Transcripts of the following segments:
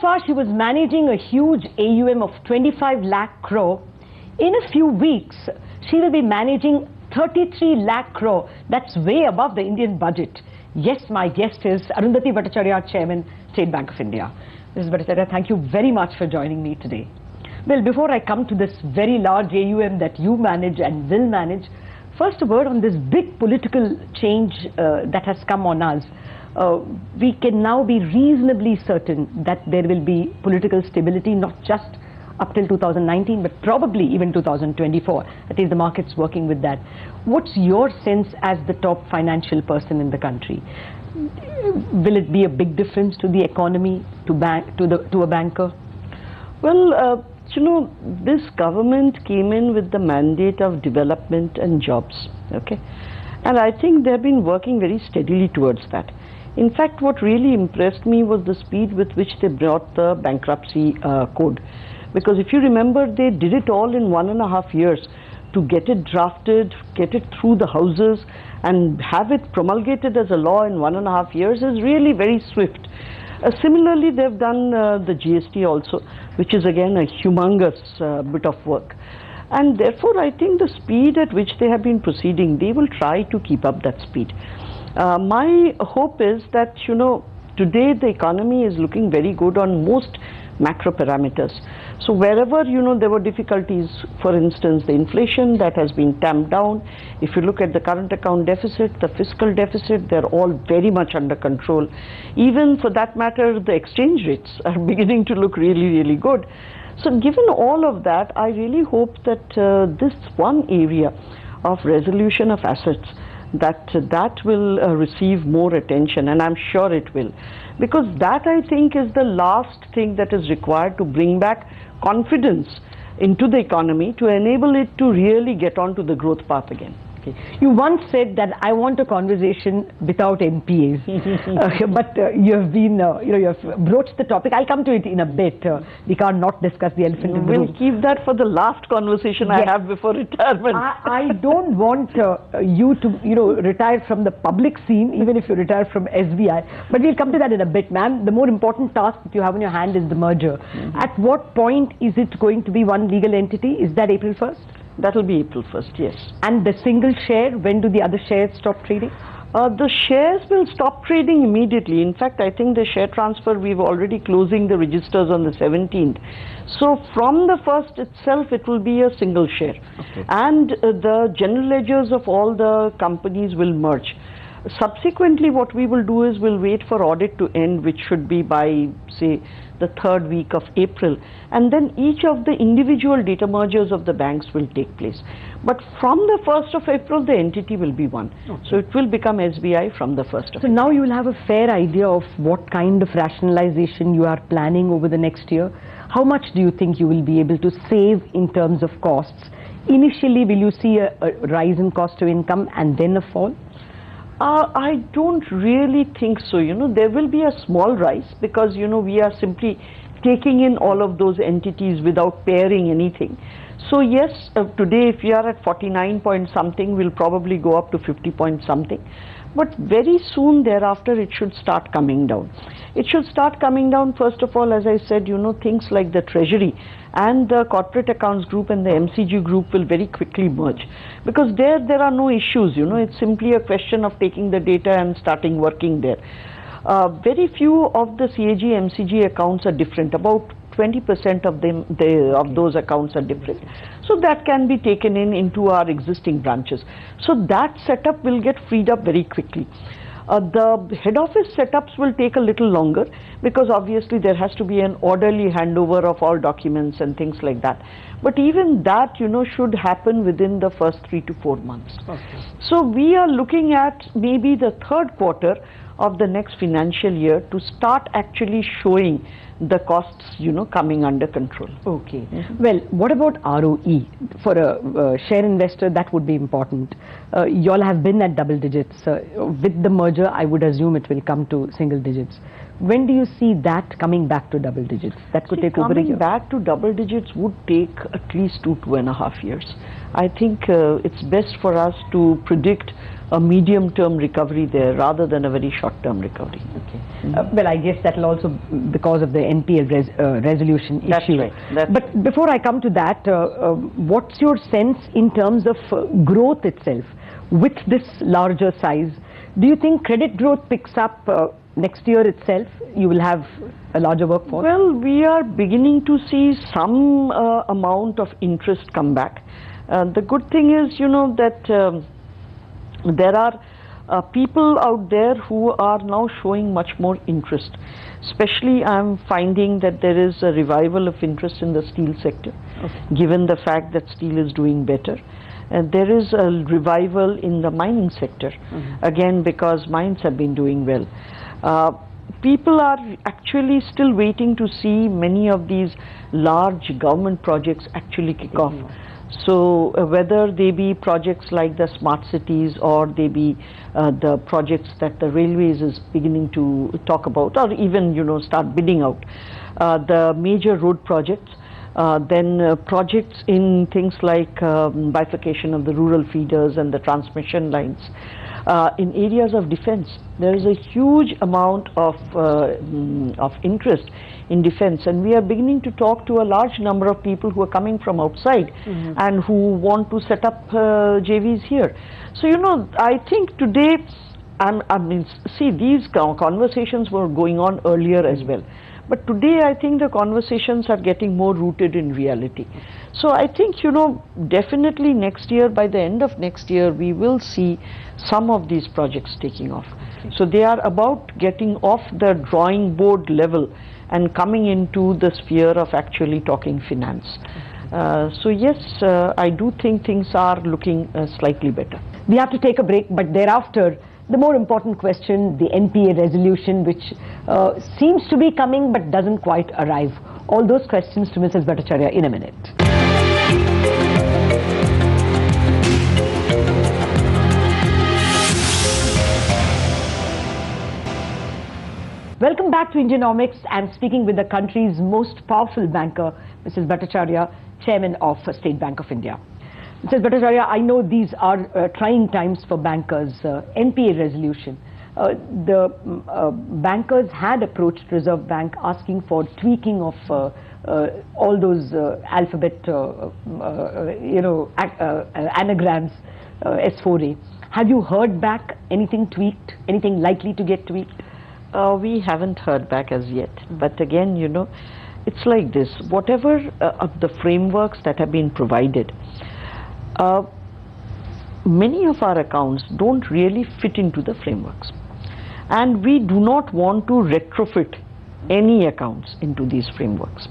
far, she was managing a huge AUM of 25 lakh crore. In a few weeks, she will be managing 33 lakh crore. That's way above the Indian budget. Yes, my guest is Arundhati Bhattacharya, Chairman, State Bank of India. Mrs. Bhattacharya, thank you very much for joining me today. Well, before I come to this very large AUM that you manage and will manage, first a word on this big political change that has come on us. We can now be reasonably certain that there will be political stability, not just up till 2019, but probably even 2024. At least the market's working with that. What's your sense as the top financial person in the country? Will it be a big difference to the economy, to a banker? Well, you know, this government came in with the mandate of development and jobs, okay? And I think they've been working very steadily towards that. In fact, what really impressed me was the speed with which they brought the bankruptcy code. Because if you remember, they did it all in 1.5 years to get it drafted, get it through the houses, and have it promulgated as a law in 1.5 years is really very swift. Similarly, they've done the GST also, which is again a humongous bit of work. And therefore, I think the speed at which they have been proceeding, they will try to keep up that speed. My hope is that, you know, today the economy is looking very good on most macro parameters. So wherever, you know, there were difficulties, for instance, the inflation that has been tamped down. If you look at the current account deficit, the fiscal deficit, they're all very much under control. Even for that matter, the exchange rates are beginning to look really, really good. So given all of that, I really hope that this one area of resolution of assets, that will receive more attention, and I'm sure it will, because that, I think, is the last thing that is required to bring back confidence into the economy to enable it to really get onto the growth path again. Okay. You once said that I want a conversation without MPAs, but you have been, you have broached the topic. I'll come to it in a bit. We can't not discuss the elephant in the room. We'll keep that for the last conversation I have before retirement. I don't want you to, retire from the public scene, even if you retire from SBI. But we'll come to that in a bit, ma'am. The more important task that you have in your hand is the merger. At what point is it going to be one legal entity? Is that April 1st? That will be April 1st, yes. And the single share, when do the other shares stop trading? The shares will stop trading immediately. In fact, I think the share transfer, we've already closing the registers on the 17th. So from the 1st itself, it will be a single share. Okay. And the general ledgers of all the companies will merge. Subsequently, what we will do is we'll wait for audit to end, which should be by, say, the 3rd week of April, and then each of the individual data mergers of the banks will take place. But from the 1st of April, the entity will be one. Okay. So it will become SBI from the 1st of April. So now you will have a fair idea of what kind of rationalization you are planning over the next year. How much do you think you will be able to save in terms of costs? Initially, will you see a rise in cost to income and then a fall? I don't really think so. You know, there will be a small rise because, you know, we are simply taking in all of those entities without pairing anything. So yes, today if we are at 49 point something, we'll probably go up to 50 point something. But very soon thereafter, it should start coming down. It should start coming down, first of all, as I said, you know, things like the treasury and the corporate accounts group and the MCG group will very quickly merge. Because there are no issues, you know, it's simply a question of taking the data and starting working there. Very few of the CAG, MCG accounts are different. About 20% of them, of those accounts are different. So that can be taken into our existing branches. So that setup will get freed up very quickly. The head office setups will take a little longer because obviously there has to be an orderly handover of all documents and things like that. But even that, you know, should happen within the first 3 to 4 months. Okay. So we are looking at maybe the 3rd quarter of the next financial year to start actually showing the costs, you know, coming under control. Okay. Well, what about ROE? For a share investor, that would be important. You all have been at double digits. With the merger, I would assume it will come to single digits. When do you see that coming back to double digits? That could take over a year. Coming back to double digits would take at least 2.5 years. I think it's best for us to predict a medium-term recovery there rather than a very short-term recovery. Okay. Well, I guess that will also because of the NPA resolution issue. That's right. But before I come to that, what's your sense in terms of growth itself with this larger size? Do you think credit growth picks up next year itself? You will have a larger workforce? Well, we are beginning to see some amount of interest come back. The good thing is, you know, that there are people out there who are now showing much more interest. Especially I'm finding that there is a revival of interest in the steel sector, given the fact that steel is doing better. And there is a revival in the mining sector, again because mines have been doing well. People are actually still waiting to see many of these large government projects actually kick off. So whether they be projects like the smart cities or they be the projects that the railways is beginning to talk about, or even, you know, start bidding out, the major road projects, then projects in things like bifurcation of the rural feeders and the transmission lines. In areas of defense, there is a huge amount of interest in defense, and we are beginning to talk to a large number of people who are coming from outside and who want to set up JVs here. So, you know, I think today, I mean, see, these conversations were going on earlier as well. But today I think the conversations are getting more rooted in reality. So I think, you know, definitely next year, by the end of next year, we will see some of these projects taking off. So they are about getting off the drawing board level and coming into the sphere of actually talking finance. So yes, I do think things are looking slightly better. We have to take a break, but thereafter, the more important question, the NPA resolution, which seems to be coming but doesn't quite arrive. All those questions to Mrs. Bhattacharya in a minute. Welcome back to Indianomics. I'm speaking with the country's most powerful banker, Mrs. Bhattacharya, Chairman of State Bank of India. Mrs. Bhattacharya, I know these are trying times for bankers. NPA resolution. The bankers had approached Reserve Bank asking for tweaking of all those alphabet, anagrams, S4A. Have you heard back anything tweaked, anything likely to get tweaked? We haven't heard back as yet. But again, you know, it's like this. Whatever of the frameworks that have been provided, many of our accounts don't really fit into the frameworks, and we do not want to retrofit any accounts into these frameworks.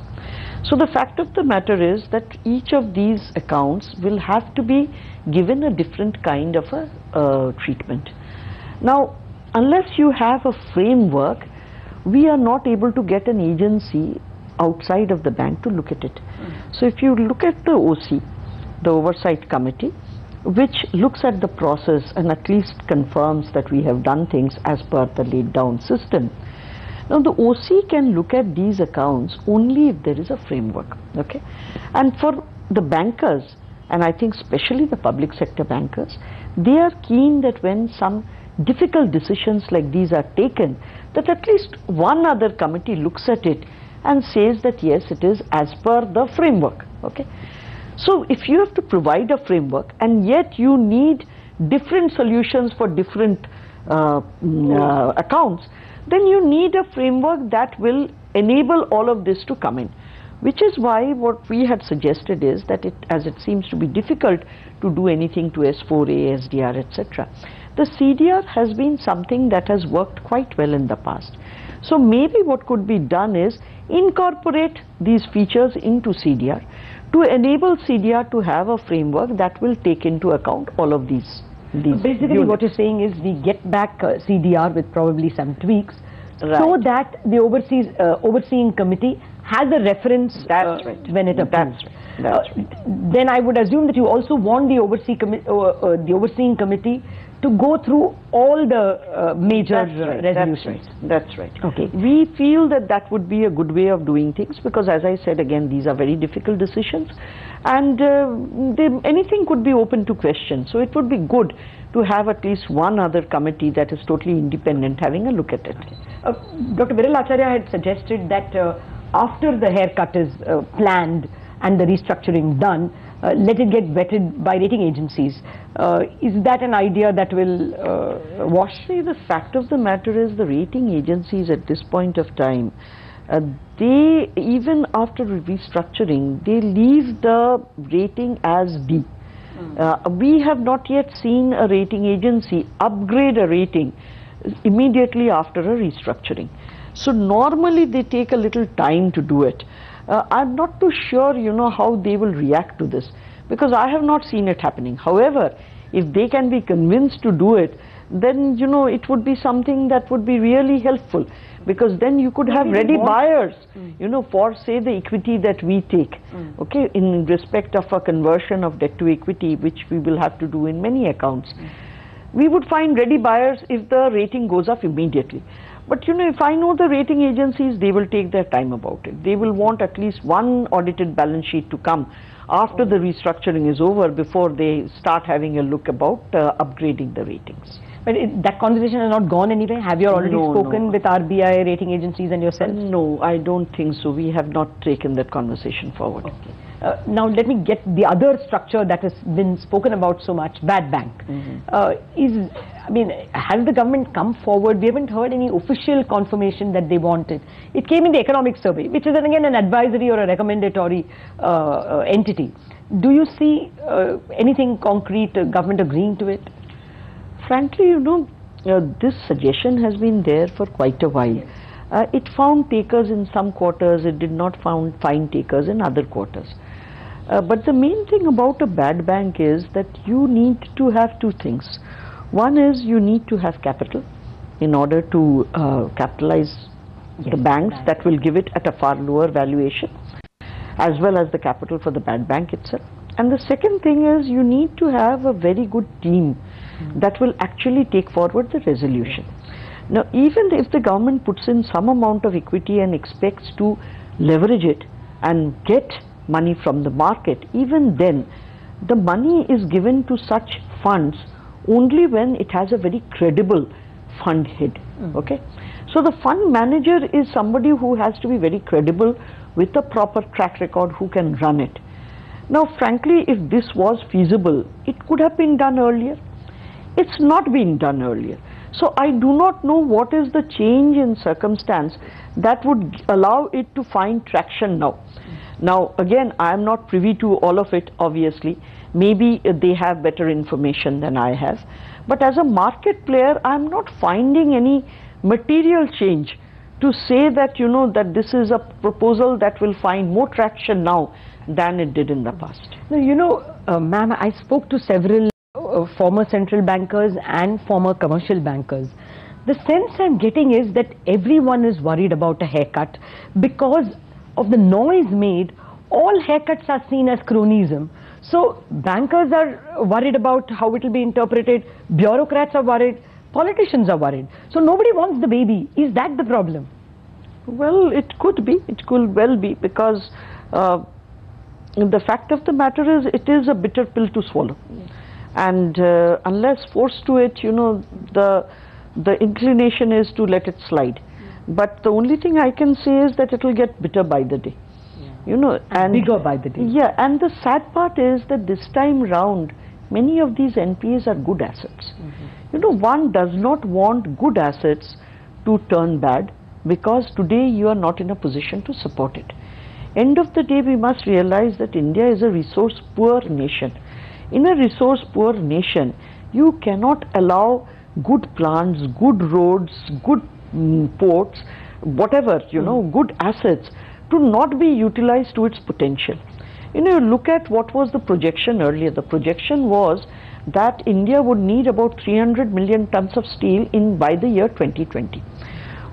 So the fact of the matter is that each of these accounts will have to be given a different kind of a treatment. Now, unless you have a framework, we are not able to get an agency outside of the bank to look at it. So if you look at the OC, the Oversight Committee, which looks at the process and at least confirms that we have done things as per the laid down system. Now the OC can look at these accounts only if there is a framework, okay? And for the bankers, and I think especially the public sector bankers, they are keen that when some difficult decisions like these are taken, that at least one other committee looks at it and says that yes, it is as per the framework, okay? So if you have to provide a framework and yet you need different solutions for different accounts, then you need a framework that will enable all of this to come in. Which is why what we had suggested is that as it seems to be difficult to do anything to S4A, SDR, etc., the CDR has been something that has worked quite well in the past. So maybe what could be done is incorporate these features into CDR to enable CDR to have a framework that will take into account all of these basically units. What you're saying is we get back CDR with probably some tweaks, right, so that the overseeing committee has a reference That's right. when it approves. That's right. That's right. Then I would assume that you also want the overseeing committee to go through all the major resolutions. That's right. Okay. We feel that that would be a good way of doing things, because as I said again, these are very difficult decisions, and anything could be open to question. So it would be good to have at least one other committee that is totally independent having a look at it. Dr. Acharya had suggested that after the haircut is planned and the restructuring done, let it get vetted by rating agencies. Is that an idea that will wash? See, the fact of the matter is the rating agencies at this point of time, they, even after restructuring, they leave the rating as B. We have not yet seen a rating agency upgrade a rating immediately after a restructuring. So normally they take a little time to do it. I'm not too sure, how they will react to this, because I have not seen it happening. However, if they can be convinced to do it, then, it would be something that would be really helpful, because then you could have ready buyers, for, say, the equity that we take, okay, in respect of a conversion of debt to equity, which we will have to do in many accounts. We would find ready buyers if the rating goes up immediately. But if I know the rating agencies, they will take their time about it. They will want at least one audited balance sheet to come after the restructuring is over before they start having a look about upgrading the ratings. But that conversation has not gone anywhere? Have you already spoken with RBI, rating agencies and yourself? No, I don't think so. We have not taken that conversation forward. Okay. Now let me get the other structure that has been spoken about so much, bad bank. Has the government come forward? We haven't heard any official confirmation that they want it. It came in the economic survey, which is again an advisory or a recommendatory entity. Do you see anything concrete, government agreeing to it? Frankly, this suggestion has been there for quite a while. It found takers in some quarters, it did not find takers in other quarters. But the main thing about a bad bank is that you need to have two things. One is you need to have capital in order to capitalize the banks that will give it at a far lower valuation, as well as the capital for the bad bank itself. And the second thing is you need to have a very good team that will actually take forward the resolution. Now, even if the government puts in some amount of equity and expects to leverage it and get money from the market, even then the money is given to such funds only when it has a very credible fund head. Okay, so the fund manager is somebody who has to be very credible with a proper track record, who can run it. Now, frankly, if this was feasible, it could have been done earlier. It's not been done earlier. So I do not know what is the change in circumstance that would allow it to find traction now. Now, again, I am not privy to all of it, obviously. Maybe they have better information than I have. But as a market player, I am not finding any material change to say that, that this is a proposal that will find more traction now than it did in the past. Now, ma'am, I spoke to several former central bankers and former commercial bankers. The sense I'm getting is that everyone is worried about a haircut because of the noise made. All haircuts are seen as cronyism. So bankers are worried about how it will be interpreted, bureaucrats are worried, politicians are worried. So nobody wants the baby. Is that the problem? Well, it could be. It could well be, because the fact of the matter is it is a bitter pill to swallow. And unless forced to it, the inclination is to let it slide. But the only thing I can say is that it will get bitter by the day. And bigger by the day. Yeah, and the sad part is that this time round, many of these NPAs are good assets. One does not want good assets to turn bad, because today you are not in a position to support it. End of the day, we must realize that India is a resource poor nation. In a resource poor nation, you cannot allow good plants, good roads, good ports, whatever, good assets to not be utilized to its potential. You look at what was the projection earlier. The projection was that India would need about 300 million tons of steel by the year 2020.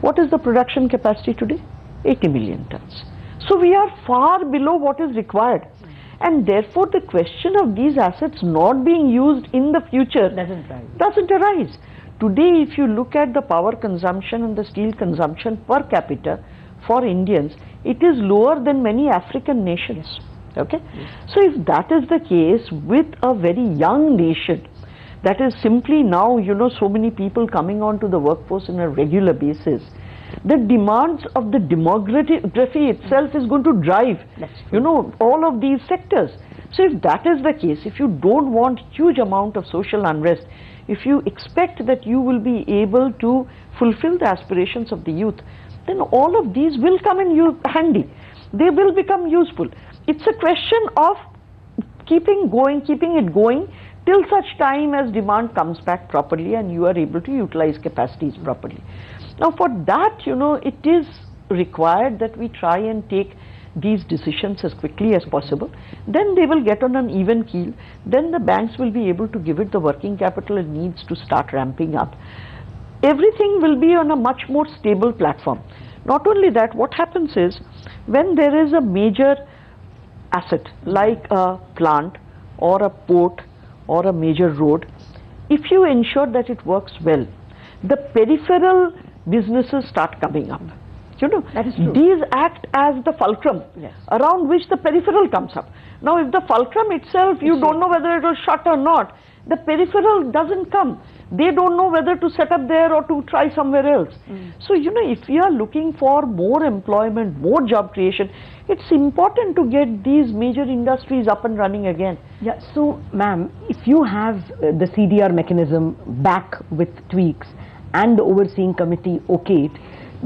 What is the production capacity today? 80 million tons. So we are far below what is required. And therefore the question of these assets not being used in the future doesn't arise. Today, if you look at the power consumption and the steel consumption per capita for Indians, it is lower than many African nations. Okay? So if that is the case with a very young nation, that is simply now, so many people coming onto the workforce on a regular basis, the demands of the demography itself is going to drive, all of these sectors. So if that is the case, if you don't want huge amount of social unrest, if you expect that you will be able to fulfill the aspirations of the youth, then all of these will come in handy. They will become useful. It's a question of keeping it going till such time as demand comes back properly and you are able to utilize capacities properly. Now for that, it is required that we try and take these decisions as quickly as possible. Then they will get on an even keel. Then the banks will be able to give it the working capital it needs to start ramping up. Everything will be on a much more stable platform. Not only that, what happens is when there is a major asset like a plant or a port or a major road, if you ensure that it works well, the peripheral businesses start coming up. That is true. These act as the fulcrum around which the peripheral comes up. Now if the fulcrum itself, you don't know whether it will shut or not, the peripheral doesn't come. They don't know whether to set up there or to try somewhere else. So if we are looking for more employment, more job creation, it's important to get these major industries up and running again. Yeah, so ma'am, if you have the CDR mechanism back with tweaks and the overseeing committee okay,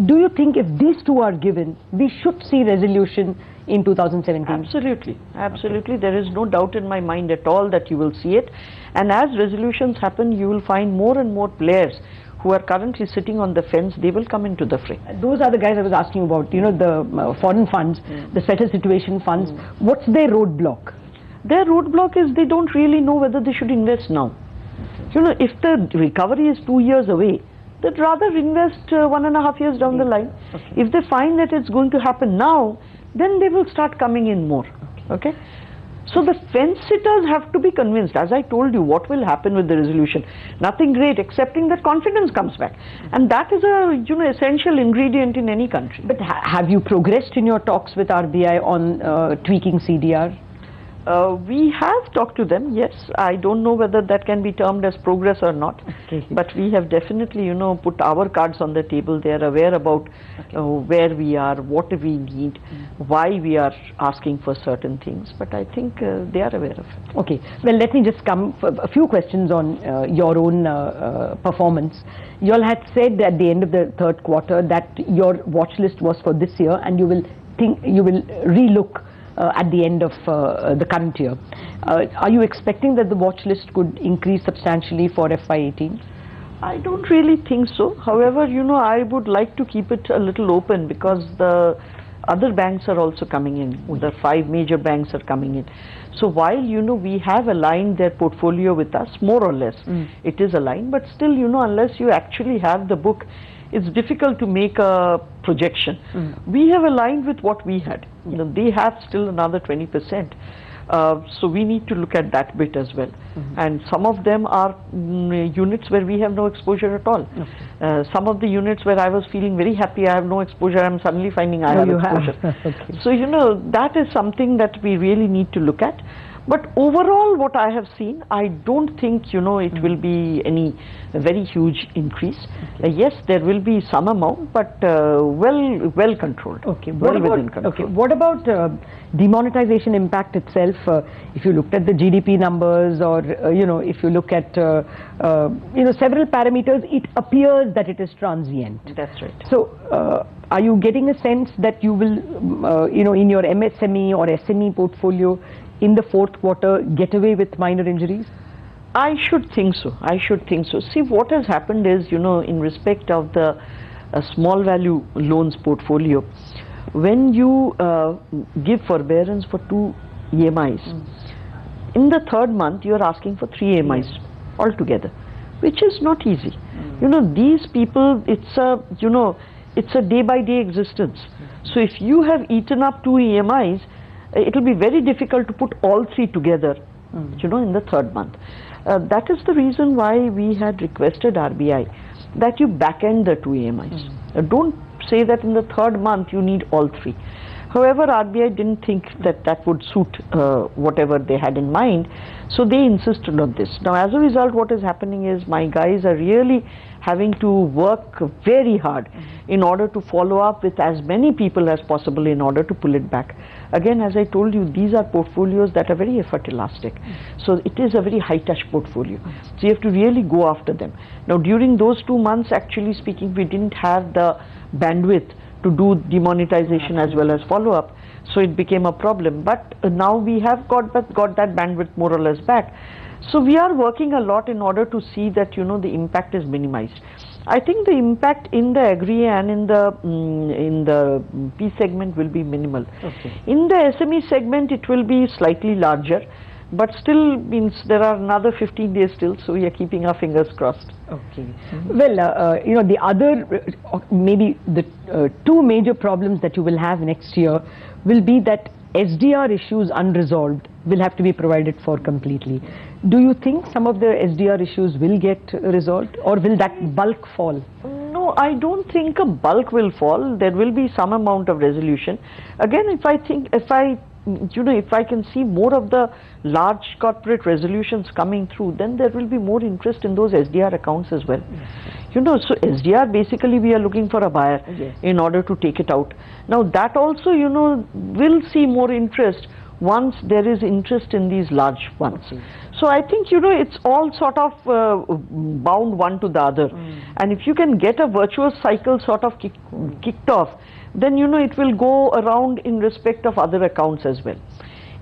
do you think if these two are given, we should see resolution in 2017? Absolutely, absolutely. There is no doubt in my mind at all that you will see it. And as resolutions happen, you will find more and more players who are currently sitting on the fence, they will come into the fray. Those are the guys I was asking about, the foreign funds, the special situation funds. What's their roadblock? Their roadblock is they don't really know whether they should invest now. If the recovery is 2 years away, they'd rather invest 1.5 years down the line. If they find that it's going to happen now, then they will start coming in more. Okay? So the fence sitters have to be convinced. As I told you, what will happen with the resolution? Nothing great, excepting that confidence comes back. And that is a essential ingredient in any country. But have you progressed in your talks with RBI on tweaking CDR? We have talked to them, yes. I don't know whether that can be termed as progress or not. But we have definitely, put our cards on the table. They are aware about where we are, what we need, why we are asking for certain things. But I think they are aware of it. Okay. Well, let me just come for a few questions on your own performance. You all had said at the end of the third quarter that your watch list was for this year, and you will relook at the end of the current year. Are you expecting that the watch list could increase substantially for FY18? I don't really think so. However, I would like to keep it a little open because the other banks are also coming in. The 5 major banks are coming in. So while, we have aligned their portfolio with us, more or less, it is aligned, but still, unless you actually have the book, it's difficult to make a projection. We have aligned with what we had. They have still another 20%. So we need to look at that bit as well. And some of them are units where we have no exposure at all. Some of the units where I was feeling very happy, I have no exposure, I'm suddenly finding I have exposure. So that is something that we really need to look at. But overall, what I have seen, I don't think, it will be any very huge increase. Yes, there will be some amount, but well controlled. Okay. Within control. Okay. What about demonetization impact itself? If you looked at the GDP numbers, or if you look at several parameters, it appears that it is transient. That's right. So, are you getting a sense that you will, in your MSME or SME portfolio, in the fourth quarter, get away with minor injuries? I should think so. I should think so. See, what has happened is, in respect of the small value loans portfolio, when you give forbearance for 2 EMIs, in the third month you are asking for 3 EMIs altogether, which is not easy. These people, it's a day by day existence. So if you have eaten up 2 EMIs, it will be very difficult to put all three together, you know, in the third month. That is the reason why we had requested RBI that you back end the two EMIs. Don't say that in the third month you need all three. However, RBI didn't think that that would suit whatever they had in mind, so they insisted on this. Now, as a result, what is happening is my guys are really having to work very hard in order to follow up with as many people as possible in order to pull it back. Again, as I told you, these are portfolios that are very effort elastic. So it is a very high touch portfolio. So you have to really go after them. Now, during those 2 months, actually speaking, we didn't have the bandwidth to do demonetization as well as follow up, so it became a problem. But now we have got that bandwidth more or less back. So we are working a lot in order to see that, you know, the impact is minimized. I think the impact in the agri and in the P segment will be minimal. In the SME segment, it will be slightly larger, but still means there are another 15 days still, so we are keeping our fingers crossed. Well, you know, the other, maybe the two major problems that you will have next year will be that SDR issues unresolved will have to be provided for completely. Do you think some of the SDR issues will get resolved, or will that bulk fall? No, I don't think a bulk will fall. There will be some amount of resolution. Again, if I can see more of the large corporate resolutions coming through, then there will be more interest in those SDR accounts as well. You know, so SDR, basically we are looking for a buyer in order to take it out. Now that also, you know, will see more interest once there is interest in these large ones. So I think, you know, it's all sort of bound one to the other. And if you can get a virtuous cycle sort of kicked off, then, you know, it will go around in respect of other accounts as well.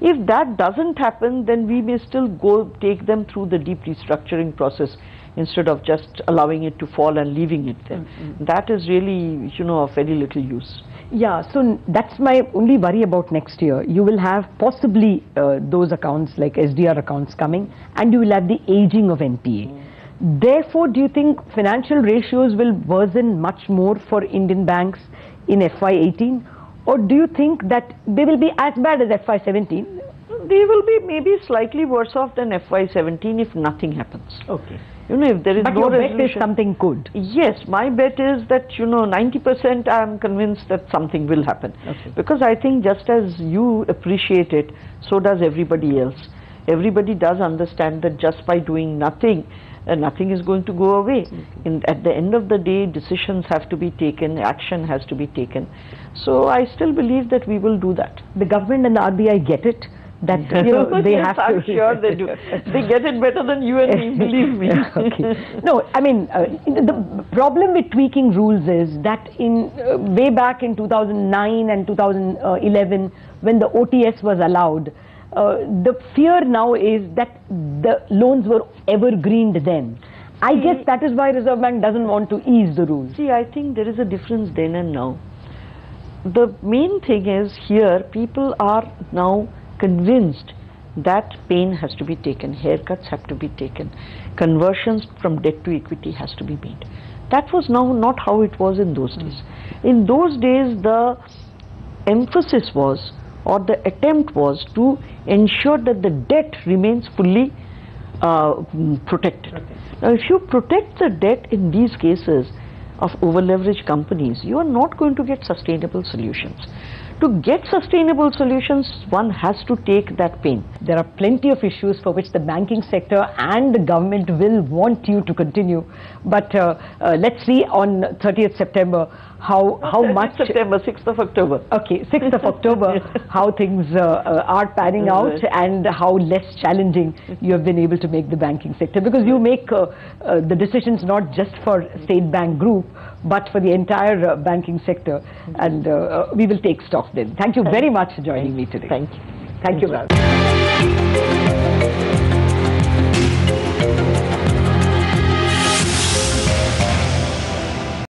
If that doesn't happen, then we may still go take them through the deep restructuring process instead of just allowing it to fall and leaving it there. That is really, you know, of very little use. Yeah, so that's my only worry about next year. You will have possibly those accounts like SDR accounts coming, and you will have the aging of NPA. Therefore, do you think financial ratios will worsen much more for Indian banks in FY18, or do you think that they will be as bad as FY17? They will be maybe slightly worse off than FY17 if nothing happens. You know, if there is no resolution. But your bet is something good. Yes, my bet is that, you know, 90% I am convinced that something will happen. Because I think just as you appreciate it, so does everybody else. Everybody does understand that just by doing nothing, nothing is going to go away. At the end of the day, decisions have to be taken, action has to be taken. So I still believe that we will do that. The government and the RBI get it, that, you know, they have to. I'm sure they do. They get it better than you and me, believe me. No, I mean, the problem with tweaking rules is that in way back in 2009 and 2011, when the OTS was allowed, the fear now is that the loans were evergreened then. I guess that is why Reserve Bank doesn't want to ease the rules. See, I think there is a difference then and now. The main thing is here, people are now convinced that pain has to be taken, haircuts have to be taken, conversions from debt to equity has to be made. That was now not how it was in those days. In those days, the emphasis was, or the attempt was, to ensure that the debt remains fully protected. Now, if you protect the debt in these cases of over-leveraged companies, you are not going to get sustainable solutions. To get sustainable solutions, one has to take that pain. There are plenty of issues for which the banking sector and the government will want you to continue. But let's see on 30th September how much... September, 6th of October. Okay, 6th of October, how things are panning out and how less challenging you have been able to make the banking sector. Because you make the decisions not just for State Bank Group, but for the entire banking sector. And we will take stock then. Thank you very much for joining me today. Thank you. Thank you, Ralph.